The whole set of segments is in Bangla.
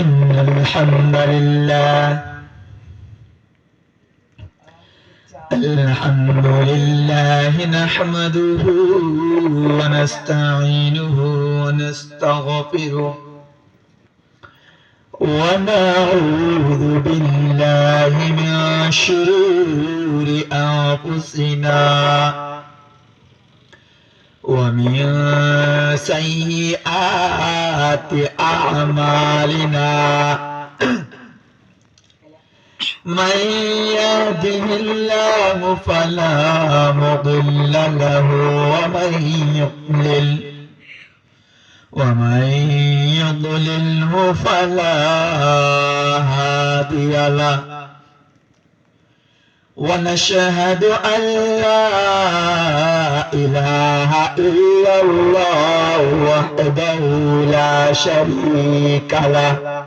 إن الحمد لله نحمده ونستعينه ونستغفره ونعوذ بالله من شرور أنفسنا ومن سيئات أعمالنا من يهده الله فلا مضل له ومن يضلله فلا هادي له ونشهد أن لا إله إلا الله وحده لا شريك له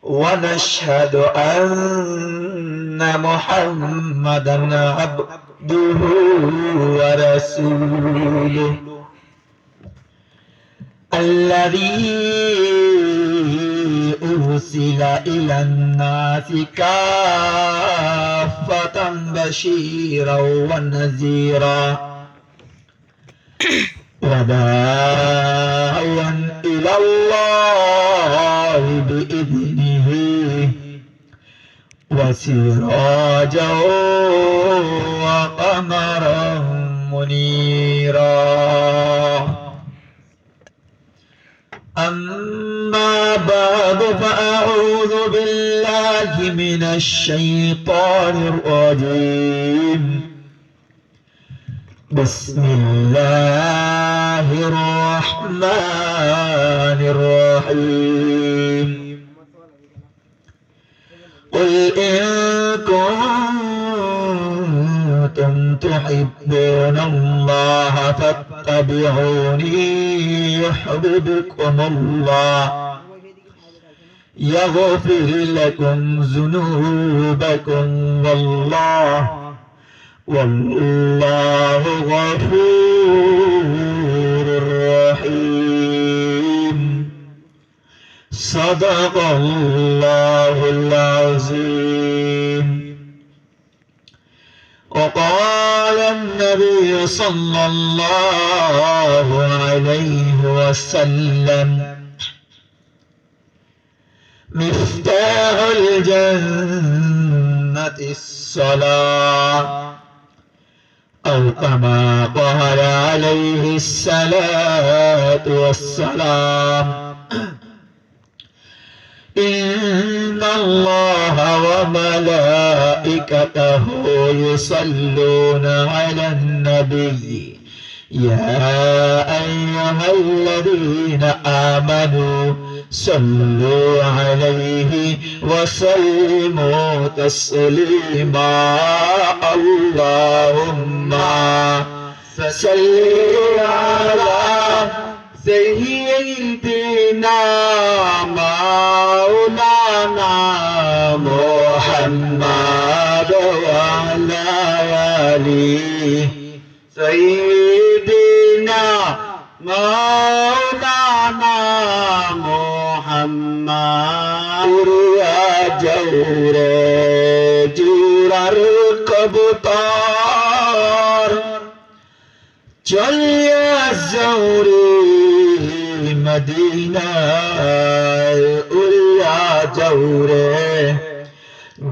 ونشهد أن محمدا عبده ورسوله الذي أرسل إلى الناس كافة بشيرا ونذيرا وداعيا إلى الله بإذنه وسراجا وقمرا منيرا أما بعد فأعوذ بالله من الشيطان الرجيم بسم الله الرحمن الرحيم قل إن كنتم تحبون الله فاتبعوني يحببكم الله يغفر لكم ذنوبكم والله غفور رحيم صدق الله العظيم وقال النبي صلى الله عليه وسلم مفتاح الجنة الصلاة أو كما قال عليه الصلاة والسلام إن الله وملائكته يصلون على النبي يا أيها الذين آمنوا صلوا عليه وسلموا تسليما اللهم صل على سيدنا مولانا محمد وعلى آله سيدنا مولانا محمد يا جورر কবুতর চলিয়া যাওরে মদিনায় উড়িয়া যাওরে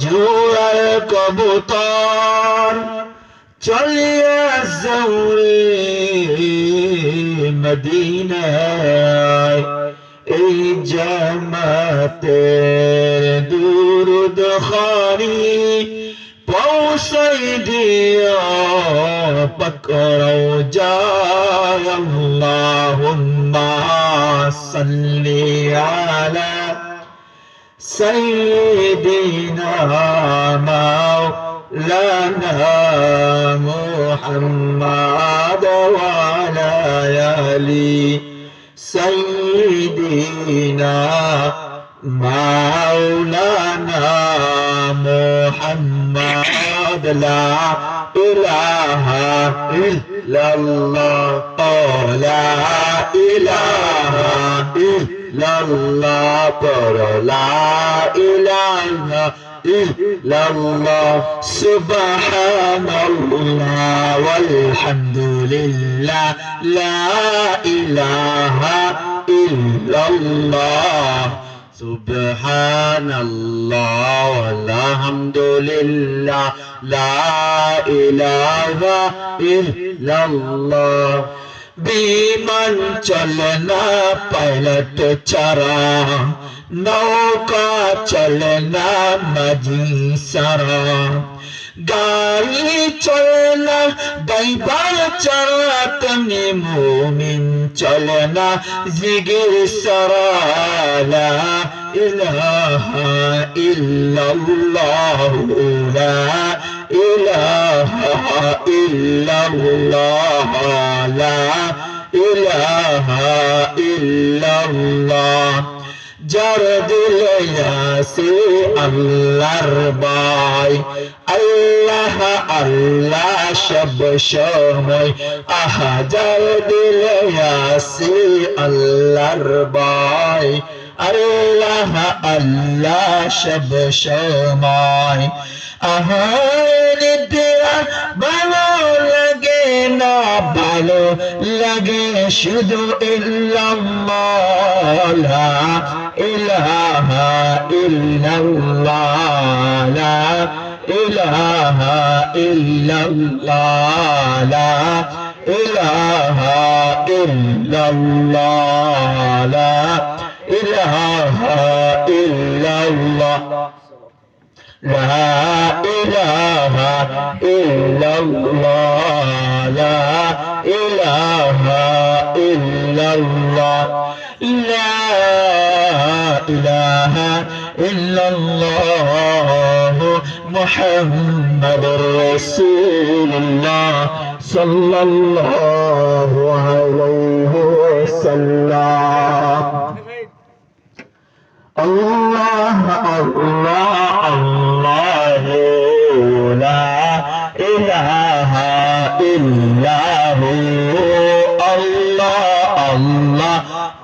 জোয়ার কবুতর চলিয়া যাওরে মদিনায় এই জামাতের দুরুদ খানি পৌঁছাই দিও পকড়াও যায় আল্লাহুম্মা সাল্লি আলা সাইয়্যিদিনা মাওলানা মুহাম্মাদ ওয়া আলা আলি সাইয়্যিদিনা মাওলানা মুহাম্মাদ লা ইলাহা ইল্লাল্লাহ লা ইলাহা ইল্লাল্লাহ পড়ো লা ইলাহা ইল্লাল্লাহ সুবহানাল্লাহ ওয়ালহামদুলিল্লাহ লা ইলাহা ইল্লাল্লাহ সুবহানাল্লাহ ওয়ালহামদুলিল্লাহ লা ইলাহা ইল্লাল্লাহ বিমান চলে না পাইলট ছাড়া নৌকা চলে না মাঝি সারা গাড়ি চলে না ড্রাইভার ছাড়া তেমনি মুমিন চলে না জিগির সারা লা ইলাহা ইল্লাল্লাহ লা ইলাহা ইল্লাল্লাহ লা ইলাহা ইল্লাল্লাহ যার দিলে আছে আল্লাহর ভয় আল্লাহ আল্লাহ সব সময় আহা যার দিলে আছে আল্লাহর ভয় আল্লাহ আল্লাহ সব সময় আহা নিদ্রা ভালো লাগে না ভালো লাগে শুধু ইল্লাল্লাহ লা ইলাহা ইল্লাল্লাহ লা ইলাহা ইল্লাল্লাহ লা ইলাহা ইল্লাল্লাহ লা ইলাহা ইল্লাল্লাহ لا إله إلا الله لا إله إلا الله لا إله إلا الله محمد رسول الله صلى الله عليه وسلم الله الله الله لا إله إلا هو الله الله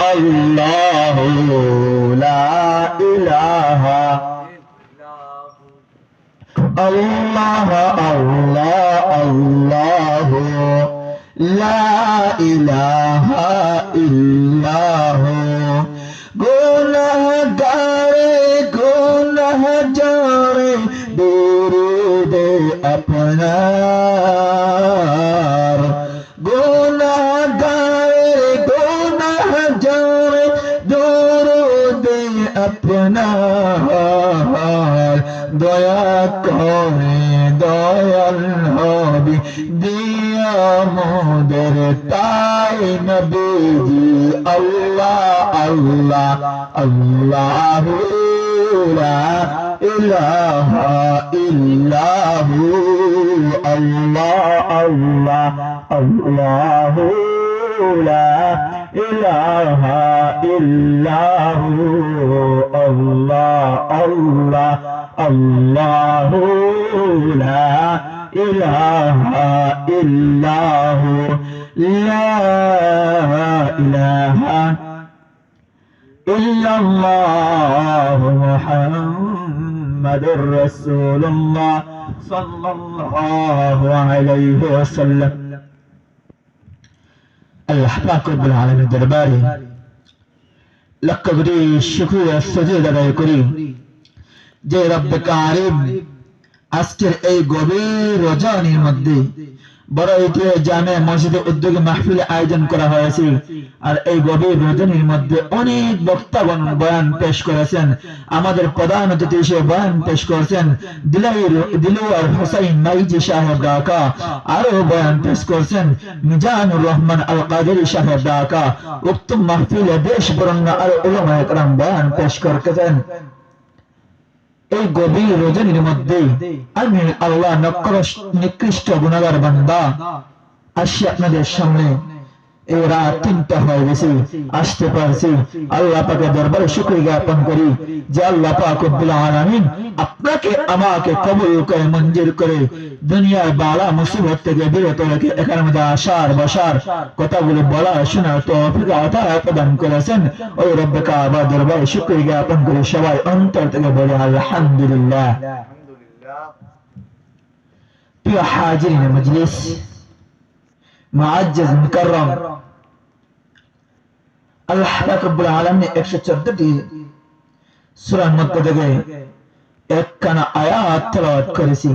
الله لا إله الله الله الله لا إله إلا هو गुनाह जारे दुरूद अपनार गुनाह जारे दुरूद अपनार दया करे दयाल हबी दिया मोदर ताई नबीजी अल्लाह अल्लाह अल्लाह لا إله إلا هو الله الله الله لا إله إلا هو الله الله الله لا إله إلا هو لا إله إلا الله محمد رسول الله صلى الله عليه وسلم الله পাক রব্বুল আলামিনের দরবারে লক্ষ কোটি শুকরিয়া সাজদা আদায় করি যে রব্ব কারীম আজকের এই গভীর রজনীর মধ্যে বড় ইতিহাস জামে মসজিদে উদ্যোগে মাহফিল আয়োজন করা হয়েছে আর এই গভীর রজনীর মধ্যে অনেক বক্তাগণ বয়ান পেশ করেছেন আমাদের প্রধান অতিথি হিসেবে বয়ান পেশ করেছেন দিলওয়ার হোসেন মাইজি সাহেব ঢাকা আরো বয়ান পেশ করেছেন মিজানুর রহমান আল কাদেরী সাহেব ঢাকা উক্ত মাহফিলে দেশ বরেণ্য আর উলামায়ে কেরাম বয়ান পেশ করেছেন এই গভীর রজনীর মধ্যে আমি আল্লাহ নিকৃষ্ট গুনাহগার বান্দা আসি আপনাদের সামনে এই রাত 3টা হয়ে গেছে, আসতে পারছি। আল্লাহ পাকের দরবারে শুকরিয়া জ্ঞাপন করি যে আল্লাহ পাক রব্বুল আলামিন আপনাকে আমাকে কবুল করে মঞ্জুর করে দুনিয়ার বালা মুসিবত থেকে বিরত রেখে এখানে মধ্যে আসার বসার কথাগুলো বলা শোনার তৌফিক আতা প্রদান করেছেন। ওই রব্বে কাবার দরবারে শুকরিয়া জ্ঞাপন করে সবাই অন্তর থেকে বলে আলহামদুলিল্লাহ। প্রিয় হাজিরিন মজলিস, মুআজ্জাজ মুকাররম, আল্লাহ পাক রব্বুল আলামিন 114টি সূরার মধ্যে থেকে একখানা আয়াত তেলাওয়াত করেছি।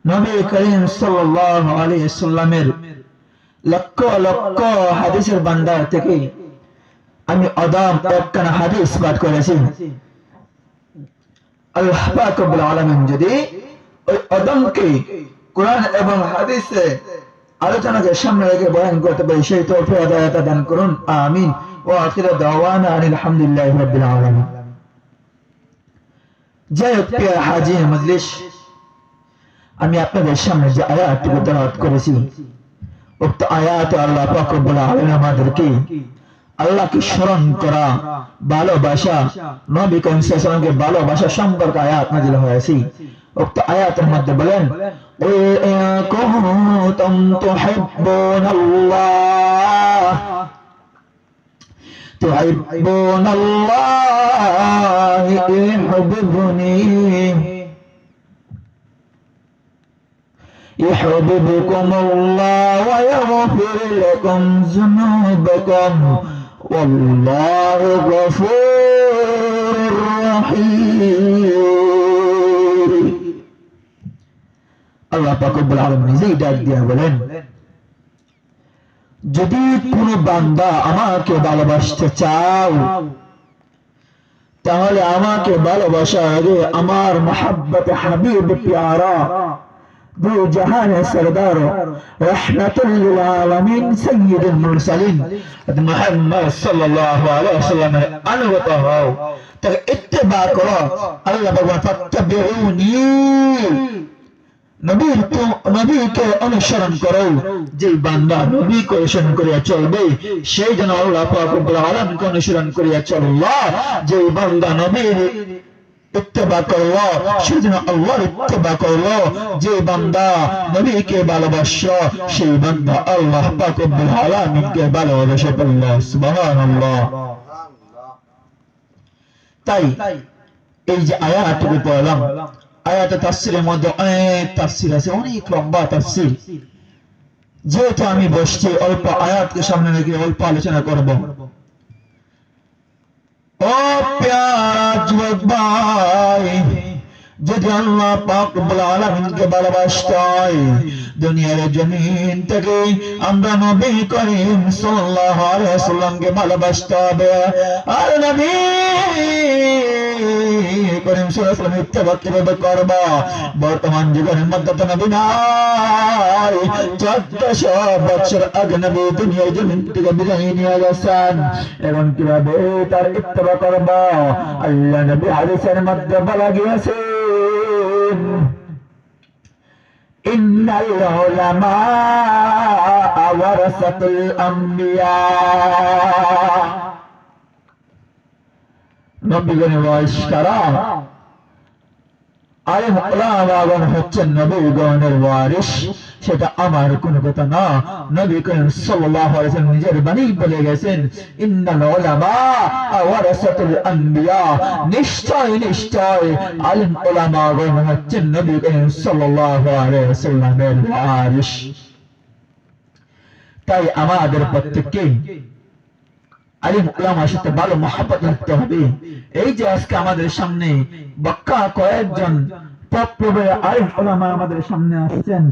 নবী করিম সাল্লাল্লাহু আলাইহি সাল্লামের লক্ষ লক্ষ হাদিসের ভান্ডার থেকে আমি অদম একখানা হাদিস পাঠ করেছি। আল্লাহ পাক রব্বুল আলামিন যদি ওই অদমকে কোরআন এবং হাদিসে আলোচনাকে সামনে রেখে বয়ান করতে পারি, সেই তৌফিক আতা দান করুন, আমিন। ওয়া আখিরু দাওয়ানা আলহামদুলিল্লাহি রাব্বিল আলামিন। জয় প্রিয় হাজি মজলিস, আমি আপনাদের সামনে যে আয়াতটুকু তেলাওয়াত করেছি, উক্ত আয়াতে আল্লাহ পাক রব্বুল আলামিন আমাদেরকে আল্লাহকে স্মরণ করা, ভালোবাসা, নবী করিম সাল্লাল্লাহু আলাইহি ওয়াসাল্লামকে ভালোবাসা সম্পর্কে আয়াত নাযিল হয়েছে। উক্ত আয়াতের মধ্যে বলেন, কুল ইন কুনতুম তুহিব্বুনাল্লাহ ইহবিবুনি ইহবিবুকুমুল্লাহ ওয়া ইয়াগফির লাকুম যুনুবাকুম ওয়াল্লাহু গফুরুর রহিম। আল্লাহ পাক রব্বুল আলামিন নিজেই ডাক দিয়ে বলেন, যদি কোন বান্দা আমাকে ভালোবাসতে চাও তাহলে আমাকে ভালোবাসার আগে আমার মহব্বতে হাবিব প্যারা দু জাহানের সরদার রহমাতুল লিল আলামিন সাইয়্যিদুল মুরসালিন মুহাম্মদ সাল্লাল্লাহু আলাইহি ওয়াসাল্লামের অনুগত হও, তাকে ইত্তেবা করো। আল্লাহ বলেন, ফাত্তাবিউনি, নবীকে অনুসরণ করো। যে বান্দা নবীকে অনুসরণ করিয়া চলবে সেই জন্য আল্লাহ পাক রব্বুল আলামিনকে অনুসরণ করিয়া চললো। যে বান্দা নবীর ইত্তেবা করলো সেই জন্য আল্লাহর ইত্তেবা করলো। যে বান্দা নবীকে ভালোবাসলো সেই বান্দা আল্লাহ পাক রব্বুল আলামিনকে ভালোবেসে পড়ল। সুবহানাল্লাহ। তাই এই যে আয়াতটুকু পড়লাম, আয়াতের তাফসীরের মধ্যে অনেক তাফসীর আছে, অনেক লম্বা তাফসীর। যেহেতু আমি বসছি অল্প আয়াতকে সামনে রেখে অল্প আলোচনা করব। ও প্যারা যুবক ভাই, যদি আল্লাহ পাক রব্বুল আলামিনকে ভালোবাসতে হয়, দুনিয়ার জমিন থেকে আমরা নবী করিম সাল্লাল্লাহু আলাইহি ওয়াসাল্লামকে ভালোবাসতে হবে। আর নবী করিম সাল্লাল্লাহু আলাইহি ওয়াসাল্লাম ইত্তেবা কিভাবে করব? বর্তমান যুগের মধ্যে তো নবী নাই, 1400 বছর আগে নবী দুনিয়ার জমিন থেকে বিদায় নিয়ে গেছেন। এখন কিভাবে তার ইত্তেবা করব? আল্লাহ নবী হাদিসের মধ্যে বলা গিয়েছে, ইন্নাল উলামা ওয়ারাসাতুল আম্বিয়া, নবীগণের ওয়ারিস কারা? আলেম উলামাগণ হচ্ছেন নবীগণের ওয়ারিস। সেটা আমার কোনো কথা না, নবী করিম সাল্লাল্লাহু আলাইহি ওয়াসাল্লাম নিজের বাণী বলে গেছেন, ইন্নাল উলামা ওয়ারাসাতুল আম্বিয়া, নিশ্চয় নিশ্চয় আলেম উলামাগণ হচ্ছেন নবী করিম সাল্লাল্লাহু আলাইহি ওয়াসাল্লামের ওয়ারিস। তাই আমাদের প্রত্যেককে আলিম উলামার সাথে ভালো মহব্বত রাখতে হবে। এই যে আজকে আমাদের সামনে বক্কা কয়েকজন আলিম উলামা আমাদের সামনে আসছেন,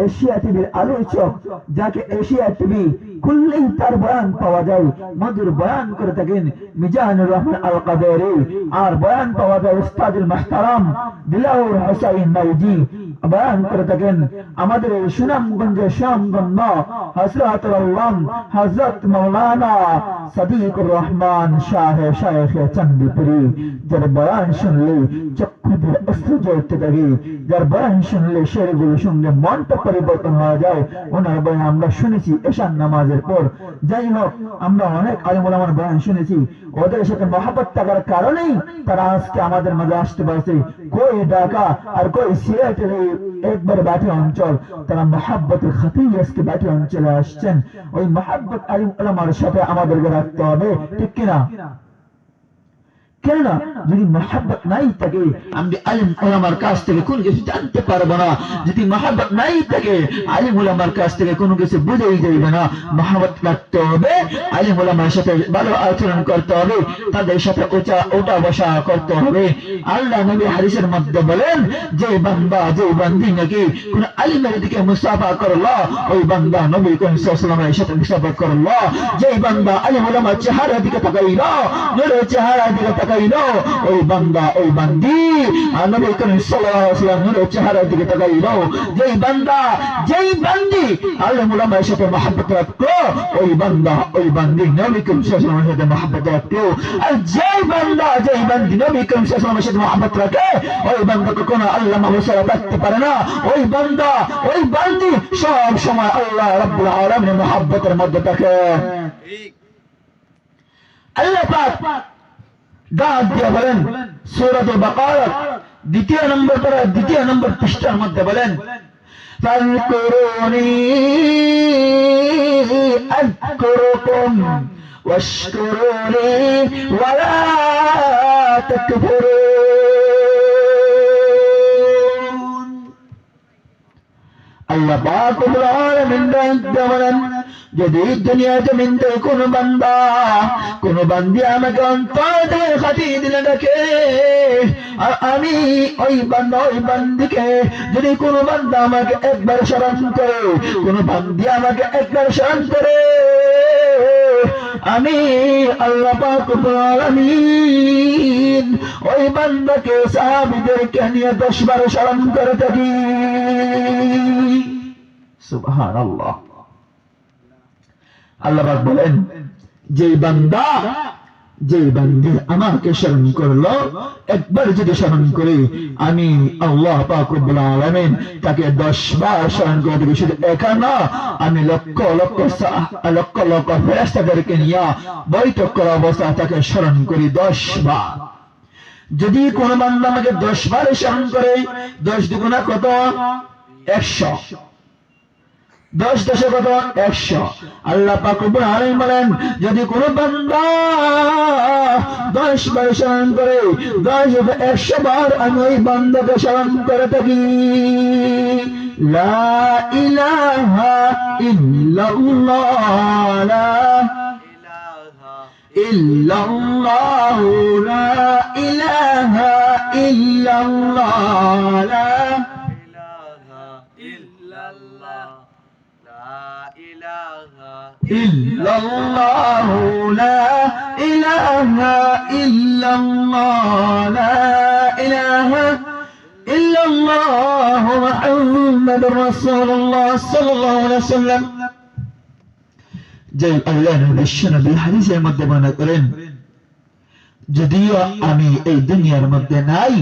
এশিয়া টিভির আলোচক, যাকে এশিয়া টিভি খুললেই তার বয়ান পাওয়া যায়, মধুর বয়ান করে থাকেন মিজানুর রহমান আল কাদেরী। আর বয়ান পাওয়া যায় উস্তাদুল মুহতারাম দিলাওয়ার হোসেন মাইজি, বয়ান করে থাকেন আমাদের সুনামগঞ্জের সুনামগঞ্জ হযরতুল আল্লাম হযরত মাওলানা সাদিকুর রহমান শাহ শাইখ চান্দিপুরি, যার বয়ান শুনলে চক্ষু মধ্যে অস্ত্র জ্বলতে থাকে, যার বয়ান শুনলে শেরগুলো শুনলে মনটা পরিবর্তন হয়ে যায়। ওনার বয়ান আমরা শুনেছি এশার নামাজের পর। যাই হোক, আমরা অনেক আলেম ওলামার বয়ান শুনেছি, ওদের সাথে মহব্বত থাকার কারণেই তারা আজকে আমাদের মাঝে আসতে পারছে। কই ঢাকা আর কই সিলেটের একবার বাটি অঞ্চল, তারা মহব্বতের খাতেই আজকে বাটি অঞ্চলে আসছেন। ওই মহব্বত আলেম ওলামার সাথে আমাদেরকে রাখতে হবে, ঠিক কিনা? কেননা যদি মহব্বত নাই থাকে আমি আলিম ওলামার কাছ থেকে কোনো কিছু জানতে পারবো না। যদি মহব্বত নাই থাকে আলিম ওলামার কাছ থেকে কোনো কিছু বুঝেই যাইবে না। মহব্বত রাখতে হবে, আলিম ওলামার সাথে ভালো আচরণ করতে হবে, তাদের সাথে ওঠা বসা করতে হবে। আল্লাহ নবী হাদিসের মধ্যে বলেন, যে বান্দা যে বান্দি নাকি কোন আলিমের দিকে মুসাফা করলো, ওই বান্দা নবী করিম সাল্লাল্লাহু আলাইহি ওয়াসাল্লামের সাথে মুসাফা করলো। যে বান্দা আলিম ওলামার চেহারার দিকে তাকাইলো, নূরের চেহারার দিকে তাকাইলো, ওই বান্দা ওই বান্দি নবী করিম সাল্লাল্লাহু আলাইহি ওয়াসাল্লামের চেহারার দিকে তাকাইলো। যেই বান্দা যেই বান্দি আলিম ওলামার সাথে মহব্বত রাখলো, ওই বান্দা ওই বান্দি নবী করিম সাল্লাল্লাহু আলাইহি ওয়াসাল্লামের সাথে মহব্বত রাখলো। আর যেই বান্দা যেই বান্দি নবী করিম সাল্লাল্লাহু আলাইহি ওয়াসাল্লামের সাথে মহব্বত রাখে, ওই বান্দা কখনো আল্লাহ মাহবুব ছাড়া থাকতে পারে না। ওই বান্দা ওই বান্দি সব সময় আল্লাহ রাব্বুল আলামিনের মহব্বতের মধ্যে থাকে। আল্লাহ পাক ডাক দিয়ে বলেন সূরাতুল বাকারা দ্বিতীয় নম্বর পৃষ্ঠার মধ্যে বলেন, ফাযকুরুনি আযকুরুকুম ওয়াশকুরুনি ওয়ালা তাকফুরুন। আল্লাহ পাক রব্বুল আলামিন ডাক দিয়ে বলেন, যদি দুনিয়া জমিনতে কোন বান্দি আমাকে অন্তর থেকে খাটিয়ে দিলে ডাকে, আর আমি ওই বান্দা ওই বান্দিকে যদি কোন বান্দা আমাকে একবার স্মরণ করে, কোন বান্দি আমাকে একবার স্মরণ করে, আমি আল্লাহ পাক রব্বুল আলামিন ওই বান্দাকে সাহাবীদেরকে নিয়ে 10 বার স্মরণ করে থাকি। সুবহানাল্লাহ। আল্লাহ পাক বলেন, যেই বান্দি আমাকে স্মরণ করলো, একবার যদি স্মরণ করে, আমি আল্লাহ পাক রব্বুল আলামিন তাকে 10 বার স্মরণ করে দেব। শুধু একা না, আমি লক্ষ লক্ষ ফেরেশতাদেরকে নিয়ে বৈঠক করা অবস্থায় তাকে স্মরণ করি 10 বার। যদি কোন বান্দা আমাকে 10 বার স্মরণ করে, 10 দুগুণা কত? 100। 10 10 কত? 100। আল্লাহ পাক রব্বুল আলামিন বলেন, যদি কোন বান্দা 10 বার স্মরণ করে, 100 বার আমি ওই বান্দাকে স্মরণ করে থাকি। লা ইলাহা ইল্লাল্লাহ, লা ইলাহা ইল্লাল্লাহ, লা ইলাহা ইল্লাল্লাহ, লা illallah, la ilaha illallah, la ilaha illallah, Muhammadur Rasulullah sallallahu alaihi wasallam। যে আল্লাহ নবী হাদিসের মধ্যে বর্ণনা করেন, যদিও আমি এই দুনিয়ার মধ্যে নাই,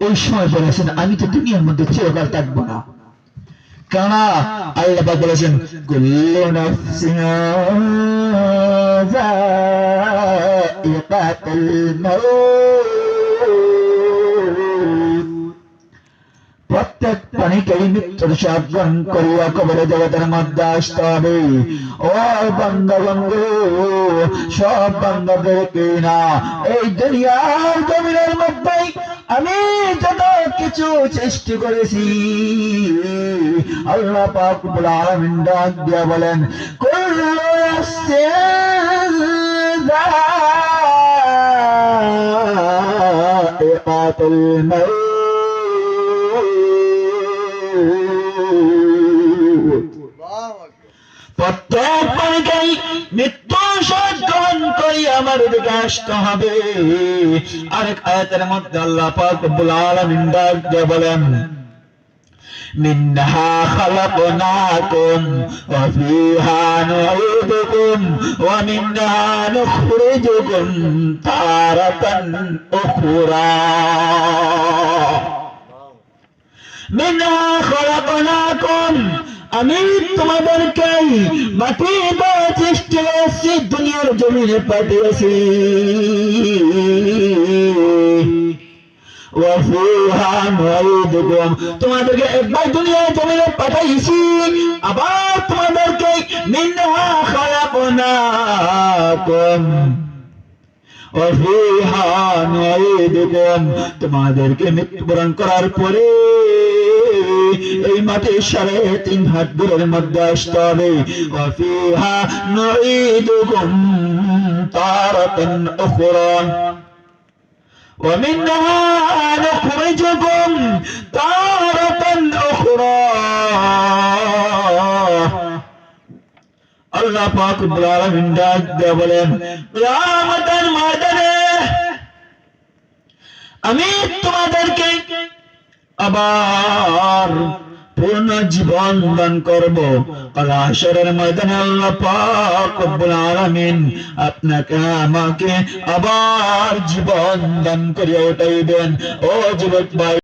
ওই সময় বলেছেন আমি তো দুনিয়ার মধ্যে চিরকাল থাকবো না। কেন? আল্লাহ পাক বলেছেন, কুল্লু নাফসিন যায়িকাতুল মাউত, প্রত্যেক প্রাণীকেই মৃত্যুর স্বাদ গ্রহণ করিয়া কবরে জগতের মধ্যে আসতে হবে। ও বান্দাগণ, সব বান্দাদেরকে না, এই দুনিয়ার জমিনের মধ্যে আমি যত কিছু সৃষ্টি করেছি, আল্লাহ পাক রব্বুল আলামিন ডাক দিয়া বলেন, কুল্লু নাফসিন যায়িকাতুল মাউত, প্রত্যেক প্রাণীকেই মৃত্যু স্বাদ গ্রহণ করি আমার দিকে আসতে হবে। আরেক আয়াতের মধ্যে আল্লাহ পাক রব্বুল আলামিন ডাক দিয়ে বলেন, منها خلقناكم وفيها نعيدكم ومنها نخرجكم تارة أخرى منها خلقناكم আমি তোমাদেরকে মাটি বা সৃষ্টি করেছি দুনিয়ার জমিনে পাঠিয়েছি ওয়াফিহা নুঈদুকুম তোমাদেরকে একবার দুনিয়ার জমিনে পাঠাইছি আবার তোমাদেরকে মিনহা খালাকনাকুম ওয়াফিহা নুঈদুকুম তোমাদেরকে মৃত্যুবরণ করার পরে এই মাটির 3.5 হাত দূরের মধ্যে আসতে হবে ওয়াফিহা নুঈদুকুম তারাতান উখরা ومنها نخرجكم تارة أخرى আল্লাহ পাক রব্বুল আলামিন ডাক দিয়ে বলেন কিয়ামতের ময়দানে আমি তোমাদেরকে আবার পূর্ণ জীবন দান করব কাল হাশরের ময়দানে আল্লাহ পাক রব্বুল আলামিন আপনাকে আমাকে আবার জীবন দান করিয়া উঠাইবেন ও যুবক ভাই